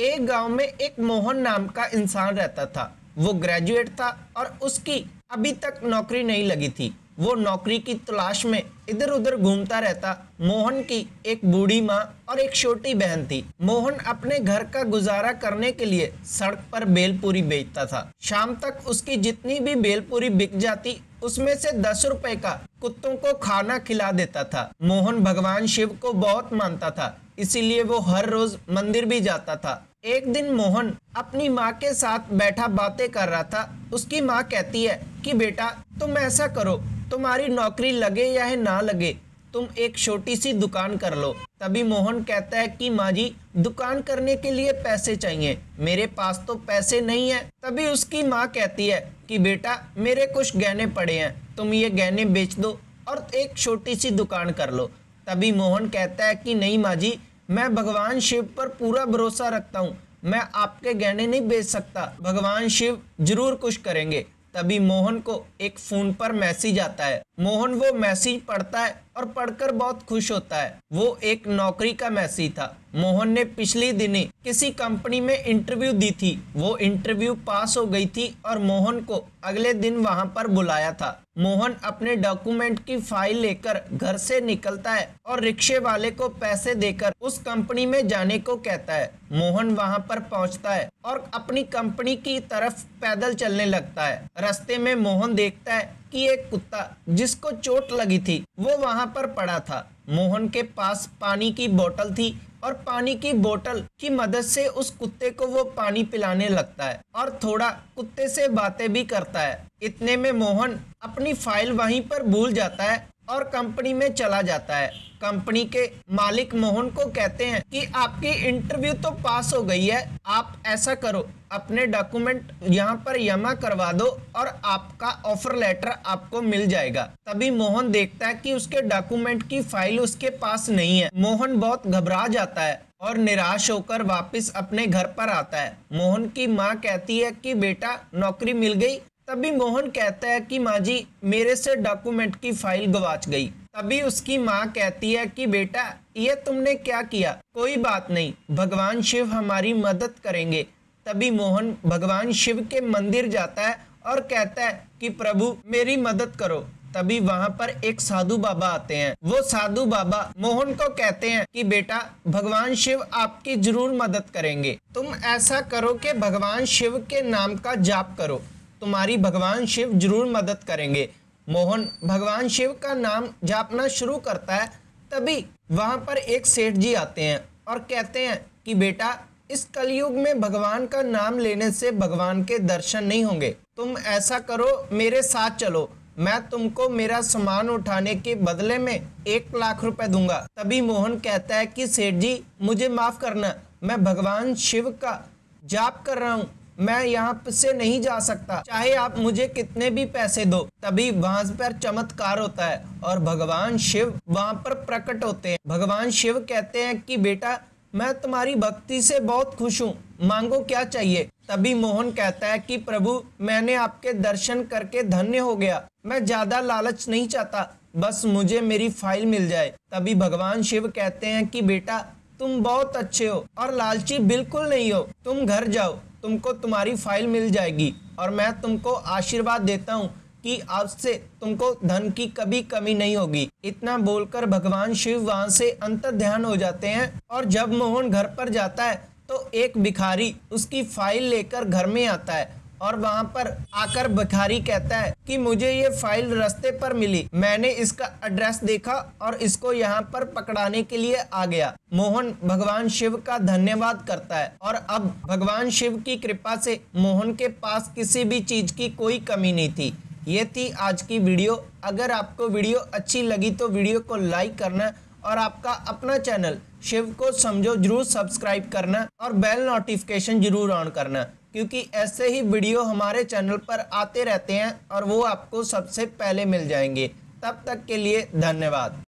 एक गांव में एक मोहन नाम का इंसान रहता था। वो ग्रेजुएट था और उसकी अभी तक नौकरी नहीं लगी थी। वो नौकरी की तलाश में इधर उधर घूमता रहता। मोहन की एक बूढ़ी माँ और एक छोटी बहन थी। मोहन अपने घर का गुजारा करने के लिए सड़क पर भेलपूरी बेचता था। शाम तक उसकी जितनी भी भेलपूरी बिक जाती उसमें से 10 रुपए का कुत्तों को खाना खिला देता था। मोहन भगवान शिव को बहुत मानता था, इसीलिए वो हर रोज मंदिर भी जाता था। एक दिन मोहन अपनी माँ के साथ बैठा बातें कर रहा था। उसकी माँ कहती है कि बेटा तुम ऐसा करो, तुम्हारी नौकरी लगे या ना लगे तुम एक छोटी सी दुकान कर लो। तभी मोहन कहता है कि माँ जी दुकान करने के लिए पैसे चाहिए, मेरे पास तो पैसे नहीं है। तभी उसकी माँ कहती है कि बेटा मेरे कुछ गहने पड़े हैं, तुम ये गहने बेच दो और एक छोटी सी दुकान कर लो। तभी मोहन कहता है कि नहीं माँ जी, मैं भगवान शिव पर पूरा भरोसा रखता हूँ, मैं आपके गहने नहीं बेच सकता, भगवान शिव जरूर कुछ करेंगे। तभी मोहन को एक फोन पर मैसेज आता है। मोहन वो मैसेज पढ़ता है और पढ़कर बहुत खुश होता है। वो एक नौकरी का मैसेज था। मोहन ने पिछले दिनी किसी कंपनी में इंटरव्यू दी थी। वो इंटरव्यू पास हो गई थी और मोहन को अगले दिन वहां पर बुलाया था। मोहन अपने डॉक्यूमेंट की फाइल लेकर घर से निकलता है और रिक्शे वाले को पैसे देकर उस कंपनी में जाने को कहता है। मोहन वहां पर पहुंचता है और अपनी कंपनी की तरफ पैदल चलने लगता है। रास्ते में मोहन देखता है कि एक कुत्ता जिसको चोट लगी थी वो वहां पर पड़ा था। मोहन के पास पानी की बोतल थी और पानी की बोतल की मदद से उस कुत्ते को वो पानी पिलाने लगता है और थोड़ा कुत्ते से बातें भी करता है। इतने में मोहन अपनी फाइल वहीं पर भूल जाता है और कंपनी में चला जाता है। कंपनी के मालिक मोहन को कहते हैं कि आपकी इंटरव्यू तो पास हो गई है, आप ऐसा करो अपने डॉक्यूमेंट यहाँ पर जमा करवा दो और आपका ऑफर लेटर आपको मिल जाएगा। तभी मोहन देखता है कि उसके डॉक्यूमेंट की फाइल उसके पास नहीं है। मोहन बहुत घबरा जाता है और निराश होकर वापस अपने घर पर आता है। मोहन की माँ कहती है कि बेटा नौकरी मिल गई। तभी मोहन कहता है कि माँ जी मेरे से डॉक्यूमेंट की फाइल गवाच गई। तभी उसकी माँ कहती है कि बेटा ये तुमने क्या किया, कोई बात नहीं, भगवान शिव हमारी मदद करेंगे। तभी मोहन भगवान शिव के मंदिर जाता है और कहता है कि प्रभु मेरी मदद करो। तभी वहां पर एक साधु बाबा आते हैं। वो साधु बाबा मोहन को कहते हैं कि बेटा भगवान शिव आपकी जरूर मदद करेंगे, तुम ऐसा करो कि भगवान शिव के नाम का जाप करो, तुम्हारी भगवान शिव जरूर मदद करेंगे। मोहन भगवान शिव का नाम जापना शुरू करता है। तभी वहां पर एक सेठ जी आते हैं और कहते हैं कि बेटा इस कलयुग में भगवान का नाम लेने से भगवान के दर्शन नहीं होंगे, तुम ऐसा करो मेरे साथ चलो, मैं तुमको मेरा सामान उठाने के बदले में 1 लाख रुपए दूंगा। तभी मोहन कहता है कि सेठ जी मुझे माफ करना, मैं भगवान शिव का जाप कर रहा हूँ, मैं यहाँ से नहीं जा सकता, चाहे आप मुझे कितने भी पैसे दो। तभी वहां पर चमत्कार होता है और भगवान शिव वहां पर प्रकट होते हैं। भगवान शिव कहते हैं कि बेटा मैं तुम्हारी भक्ति से बहुत खुश हूँ, मांगो क्या चाहिए। तभी मोहन कहता है कि प्रभु मैंने आपके दर्शन करके धन्य हो गया, मैं ज्यादा लालच नहीं चाहता, बस मुझे मेरी फाइल मिल जाए। तभी भगवान शिव कहते हैं कि बेटा तुम बहुत अच्छे हो और लालची बिल्कुल नहीं हो, तुम घर जाओ, तुमको तुम्हारी फाइल मिल जाएगी और मैं तुमको आशीर्वाद देता हूँ कि आज से तुमको धन की कभी कमी नहीं होगी। इतना बोलकर भगवान शिव वहां से अंतर ध्यान हो जाते हैं। और जब मोहन घर पर जाता है तो एक भिखारी उसकी फाइल लेकर घर में आता है और वहां पर आकर भिखारी कहता है कि मुझे ये फाइल रास्ते पर मिली, मैंने इसका एड्रेस देखा और इसको यहाँ पर पकड़ाने के लिए आ गया। मोहन भगवान शिव का धन्यवाद करता है और अब भगवान शिव की कृपा से मोहन के पास किसी भी चीज की कोई कमी नहीं थी। ये थी आज की वीडियो। अगर आपको वीडियो अच्छी लगी तो वीडियो को लाइक करना और आपका अपना चैनल शिव को समझो जरूर सब्सक्राइब करना और बेल नोटिफिकेशन जरूर ऑन करना, क्योंकि ऐसे ही वीडियो हमारे चैनल पर आते रहते हैं और वो आपको सबसे पहले मिल जाएंगे। तब तक के लिए धन्यवाद।